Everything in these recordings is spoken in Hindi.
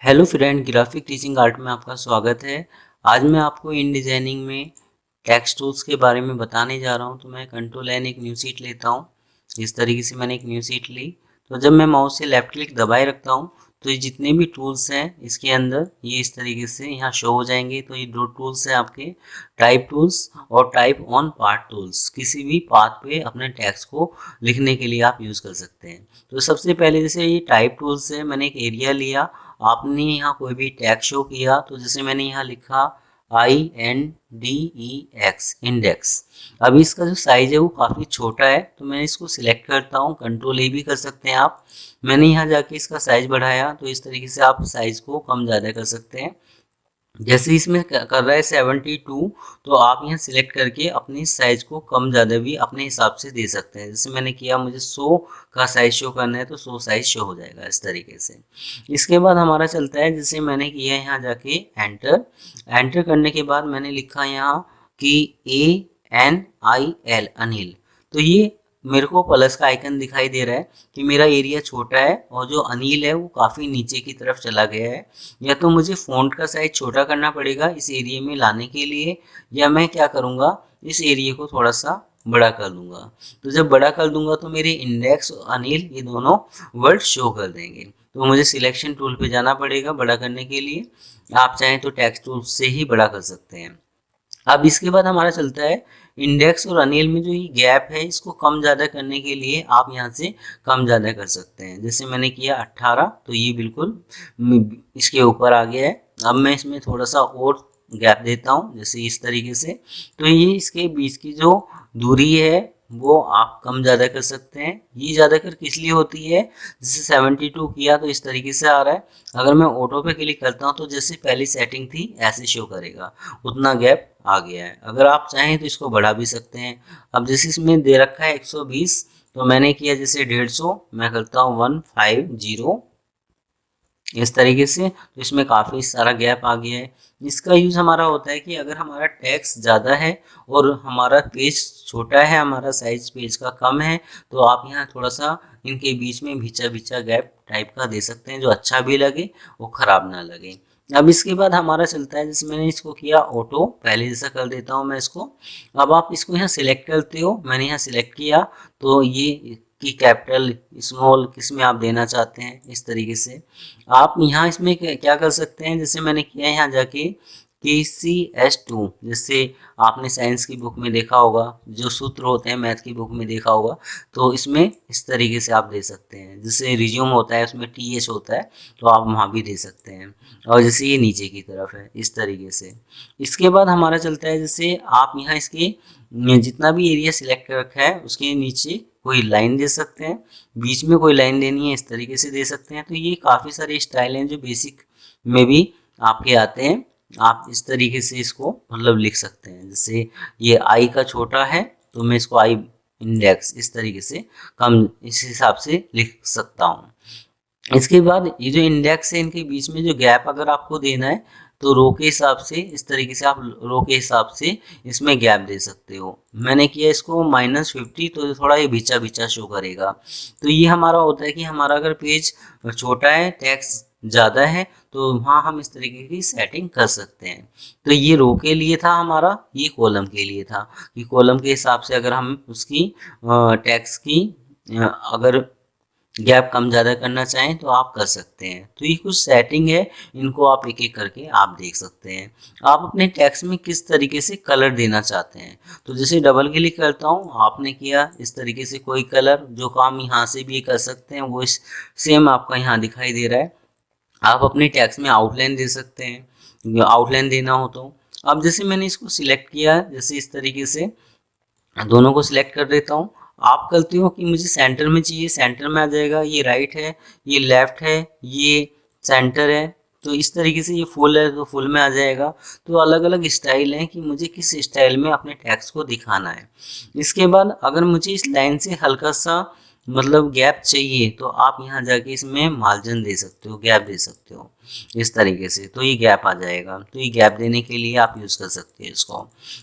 Hello friend, graphic teaching art में आपका स्वागत है। आज मैं आपको इन डिजाइनिंग में टेक्स्ट टूल्स के बारे में बताने जा रहा हूं। तो मैं कंट्रोल एन एक न्यू सीट लेता हूं। इस तरीके से मैंने एक न्यू सीट ली। तो जब मैं माउस से लेफ्ट क्लिक दबाए रखता हूं तो ये जितने भी टूल्स हैं इसके अंदर ये इस तरीके से यहाँ शो हो जाएंगे। तो ये दो टूल्स हैं आपके, टाइप टूल्स और टाइप ऑन पार्ट टूल्स। किसी भी पाथ पे अपने टेक्स्ट को लिखने के लिए आप यूज़ कर सकते हैं। तो सबसे पहले जैसे ये टाइप टूल्स है, मैंने एक एरिया लिया। आपने यहाँ कोई भी टैग शो किया तो जैसे मैंने यहाँ लिखा INDEX इंडेक्स। अभी इसका जो साइज है वो काफ़ी छोटा है तो मैं इसको सिलेक्ट करता हूँ। कंट्रोल ए भी कर सकते हैं आप। मैंने यहाँ जाके इसका साइज बढ़ाया तो इस तरीके से आप साइज को कम ज़्यादा कर सकते हैं। जैसे इसमें कर रहा है 72, तो आप यहाँ सिलेक्ट करके अपनी साइज को कम ज़्यादा भी अपने हिसाब से दे सकते हैं। जैसे मैंने किया, मुझे 100 का साइज शो करना है तो 100 साइज शो हो जाएगा इस तरीके से। इसके बाद हमारा चलता है, जैसे मैंने किया यहाँ जाके एंटर करने के बाद मैंने लिखा यहाँ कि ANIL अनिल। तो ये मेरे को प्लस का आइकन दिखाई दे रहा है कि मेरा एरिया छोटा है और जो अनिल है वो काफ़ी नीचे की तरफ चला गया है। या तो मुझे फ़ॉन्ट का साइज छोटा करना पड़ेगा इस एरिया में लाने के लिए, या मैं क्या करूँगा, इस एरिया को थोड़ा सा बड़ा कर दूंगा। तो जब बड़ा कर दूंगा तो मेरे इंडेक्स और अनिल ये दोनों वर्ड शो कर देंगे। तो मुझे सिलेक्शन टूल पे जाना पड़ेगा बड़ा करने के लिए। आप चाहें तो टेक्स्ट टूल से ही बड़ा कर सकते हैं। अब इसके बाद हमारा चलता है इंडेक्स और अनिल में जो ये गैप है इसको कम ज़्यादा करने के लिए आप यहाँ से कम ज़्यादा कर सकते हैं। जैसे मैंने किया 18, तो ये बिल्कुल इसके ऊपर आ गया है। अब मैं इसमें थोड़ा सा और गैप देता हूँ, जैसे इस तरीके से। तो ये इसके बीच की जो दूरी है वो आप कम ज़्यादा कर सकते हैं। ये ज़्यादातर किस लिए होती है, जैसे 72 किया तो इस तरीके से आ रहा है। अगर मैं ऑटो पे क्लिक करता हूँ तो जैसे पहली सेटिंग थी ऐसे शो करेगा, उतना गैप आ गया है। अगर आप चाहें तो इसको बढ़ा भी सकते हैं। अब जैसे इसमें दे रखा है 120, तो मैंने किया जैसे 150, मैं करता हूँ 150 इस तरीके से। तो इसमें काफ़ी सारा गैप आ गया है। इसका यूज़ हमारा होता है कि अगर हमारा टेक्स्ट ज़्यादा है और हमारा पेज छोटा है, हमारा साइज पेज का कम है, तो आप यहाँ थोड़ा सा इनके बीच में भिचा भिचा गैप टाइप का दे सकते हैं, जो अच्छा भी लगे वो ख़राब ना लगे। अब इसके बाद हमारा चलता है, जैसे मैंने इसको किया ऑटो, पहले जैसा कर देता हूँ मैं इसको। अब आप इसको यहाँ सिलेक्ट करते हो, मैंने यहाँ सिलेक्ट किया तो ये कि कैपिटल स्मॉल किस में आप देना चाहते हैं इस तरीके से। आप यहाँ इसमें क्या कर सकते हैं, जैसे मैंने किया यहाँ जाके KCS2, जैसे आपने साइंस की बुक में देखा होगा, जो सूत्र होते हैं मैथ की बुक में देखा होगा, तो इसमें इस तरीके से आप दे सकते हैं। जैसे रिज्यूम होता है उसमें TH होता है, तो आप वहाँ भी दे सकते हैं। और जैसे ये नीचे की तरफ है इस तरीके से। इसके बाद हमारा चलता है, जैसे आप यहाँ इसके जितना भी एरिया सिलेक्ट कर रखा है उसके नीचे कोई लाइन दे सकते हैं, बीच में कोई लाइन देनी है इस तरीके से दे सकते हैं। तो ये काफ़ी सारे स्टाइल हैं जो बेसिक में भी आपके आते हैं। आप इस तरीके से इसको मतलब लिख सकते हैं। जैसे ये आई का छोटा है तो मैं इसको आई इंडेक्स इस तरीके से कम इस हिसाब से लिख सकता हूँ। इसके बाद ये जो इंडेक्स है इनके बीच में जो गैप अगर आपको देना है तो रो के हिसाब से इस तरीके से आप रो के हिसाब से इसमें गैप दे सकते हो। मैंने किया इसको -50, तो थोड़ा ये भिचा भिचा शो करेगा। तो ये हमारा होता है कि हमारा अगर पेज छोटा है, टेक्स्ट ज़्यादा है, तो वहाँ हम इस तरीके की सेटिंग कर सकते हैं। तो ये रो के लिए था हमारा, ये कॉलम के लिए था कि कॉलम के हिसाब से अगर हम उसकी टेक्स्ट की अगर गैप कम ज़्यादा करना चाहें तो आप कर सकते हैं। तो ये कुछ सेटिंग है, इनको आप एक एक करके आप देख सकते हैं। आप अपने टेक्स्ट में किस तरीके से कलर देना चाहते हैं, तो जैसे डबल क्लिक करता हूँ, आपने किया इस तरीके से कोई कलर, जो काम यहाँ से भी कर सकते हैं वो इस सेम आपका यहाँ दिखाई दे रहा है। आप अपने टेक्स्ट में आउटलाइन दे सकते हैं, आउटलाइन देना हो तो। अब जैसे मैंने इसको सिलेक्ट किया, जैसे इस तरीके से दोनों को सिलेक्ट कर देता हूँ। आप करते हो कि मुझे सेंटर में चाहिए, सेंटर में आ जाएगा। ये राइट है, ये लेफ्ट है, ये सेंटर है, तो इस तरीके से ये फुल है तो फुल में आ जाएगा। तो अलग अलग स्टाइल हैं कि मुझे किस स्टाइल में अपने टेक्स्ट को दिखाना है। इसके बाद अगर मुझे इस लाइन से हल्का सा मतलब गैप चाहिए तो आप यहाँ जाके इसमें मार्जिन दे सकते हो, गैप दे सकते हो इस तरीके से, तो ये गैप आ जाएगा। तो ये गैप देने के लिए आप यूज़ कर सकते हैं इसको।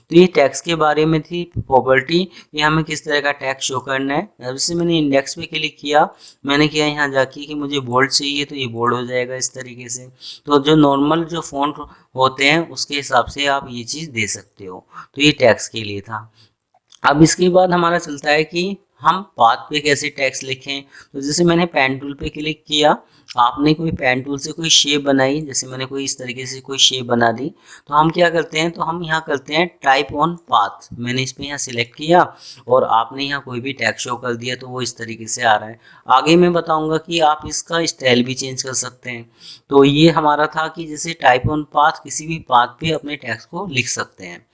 तो ये टैक्स के बारे में थी प्रॉपर्टी, ये हमें किस तरह का टैक्स शो करना है। अब से मैंने इंडेक्स पे क्लिक किया, मैंने किया यहाँ जाके कि मुझे बोल्ड चाहिए, तो ये बोल्ड हो जाएगा इस तरीके से। तो जो नॉर्मल जो फ़ॉन्ट होते हैं उसके हिसाब से आप ये चीज़ दे सकते हो। तो ये टैक्स के लिए था। अब इसके बाद हमारा चलता है कि हम पाथ पे कैसे टैक्स लिखें। तो जैसे मैंने पेन टूल पे क्लिक किया, आपने कोई पेन टूल से कोई शेप बनाई, जैसे मैंने कोई इस तरीके से कोई शेप बना दी, तो हम क्या करते हैं, तो हम यहाँ करते हैं टाइप ऑन पाथ। मैंने इस पर यहाँ सिलेक्ट किया और आपने यहाँ कोई भी टैक्स शो कर दिया, तो वो इस तरीके से आ रहा है। आगे मैं बताऊँगा कि आप इसका स्टाइल भी चेंज कर सकते हैं। तो ये हमारा था कि जैसे टाइप ऑन पाथ, किसी भी पाथ पे अपने टैक्स को लिख सकते हैं।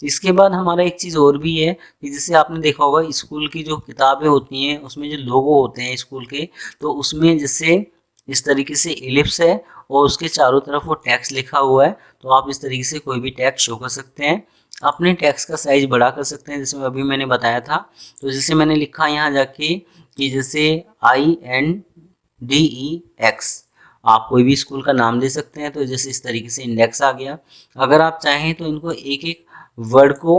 इसके बाद हमारा एक चीज़ और भी है कि जैसे आपने देखा होगा स्कूल की जो किताबें होती हैं उसमें जो लोगो होते हैं स्कूल के, तो उसमें जैसे इस तरीके से एलिप्स है और उसके चारों तरफ वो टैक्स लिखा हुआ है, तो आप इस तरीके से कोई भी टैक्स शो कर सकते हैं। अपने टैक्स का साइज बड़ा कर सकते हैं, जैसे अभी मैंने बताया था। तो जैसे मैंने लिखा यहाँ जाके कि जैसे INDEX, आप कोई भी स्कूल का नाम दे सकते हैं। तो जैसे इस तरीके से इंडेक्स आ गया। अगर आप चाहें तो इनको एक एक वर्ड को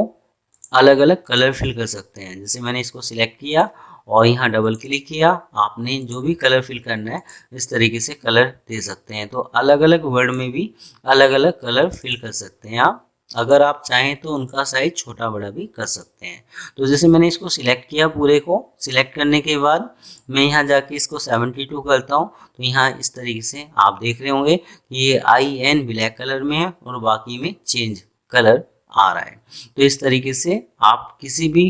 अलग अलग कलर फिल कर सकते हैं। जैसे मैंने इसको सिलेक्ट किया और यहाँ डबल क्लिक किया, आपने जो भी कलर फिल करना है इस तरीके से कलर दे सकते हैं। तो अलग अलग वर्ड में भी अलग अलग कलर फिल कर सकते हैं आप। अगर आप चाहें तो उनका साइज छोटा बड़ा भी कर सकते हैं। तो जैसे मैंने इसको सिलेक्ट किया, पूरे को सिलेक्ट करने के बाद मैं यहाँ जाके इसको 72 करता हूँ। तो यहाँ इस तरीके से आप देख रहे होंगे कि ये IN ब्लैक कलर में है और बाकी में चेंज कलर आ रहा है। तो इस तरीके से आप किसी भी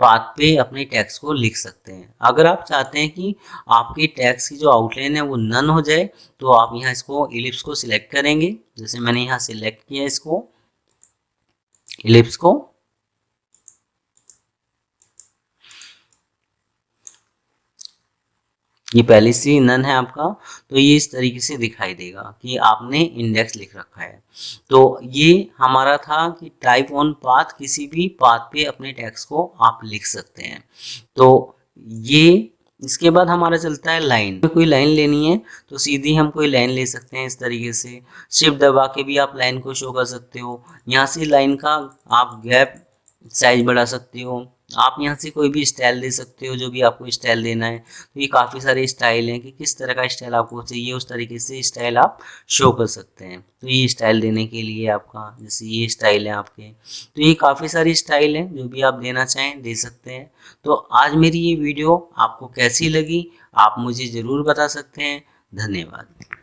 पाथ पे अपने टैक्स को लिख सकते हैं। अगर आप चाहते हैं कि आपकी टैक्स की जो आउटलाइन है वो नन हो जाए, तो आप यहाँ इसको इलिप्स को सिलेक्ट करेंगे। जैसे मैंने यहाँ सिलेक्ट किया इसको इलिप्स को, ये पहले से नन है आपका, तो ये इस तरीके से दिखाई देगा कि आपने इंडेक्स लिख रखा है। तो ये हमारा था कि टाइप ऑन पाथ, किसी भी पाथ पे अपने टैक्स को आप लिख सकते हैं। तो ये इसके बाद हमारा चलता है लाइन। कोई लाइन लेनी है तो सीधी हम कोई लाइन ले सकते हैं इस तरीके से। शिफ्ट दबा के भी आप लाइन को शो कर सकते हो। यहाँ से लाइन का आप गैप साइज बढ़ा सकते हो। आप यहाँ से कोई भी स्टाइल दे सकते हो, जो भी आपको स्टाइल देना है। तो ये काफ़ी सारे स्टाइल हैं कि किस तरह का स्टाइल आपको चाहिए, उस तरीके से स्टाइल आप शो कर सकते हैं। तो ये स्टाइल देने के लिए आपका जैसे ये स्टाइल है आपके, तो ये काफ़ी सारी स्टाइल हैं, जो भी आप देना चाहें दे सकते हैं। तो आज मेरी ये वीडियो आपको कैसी लगी आप मुझे ज़रूर बता सकते हैं। धन्यवाद।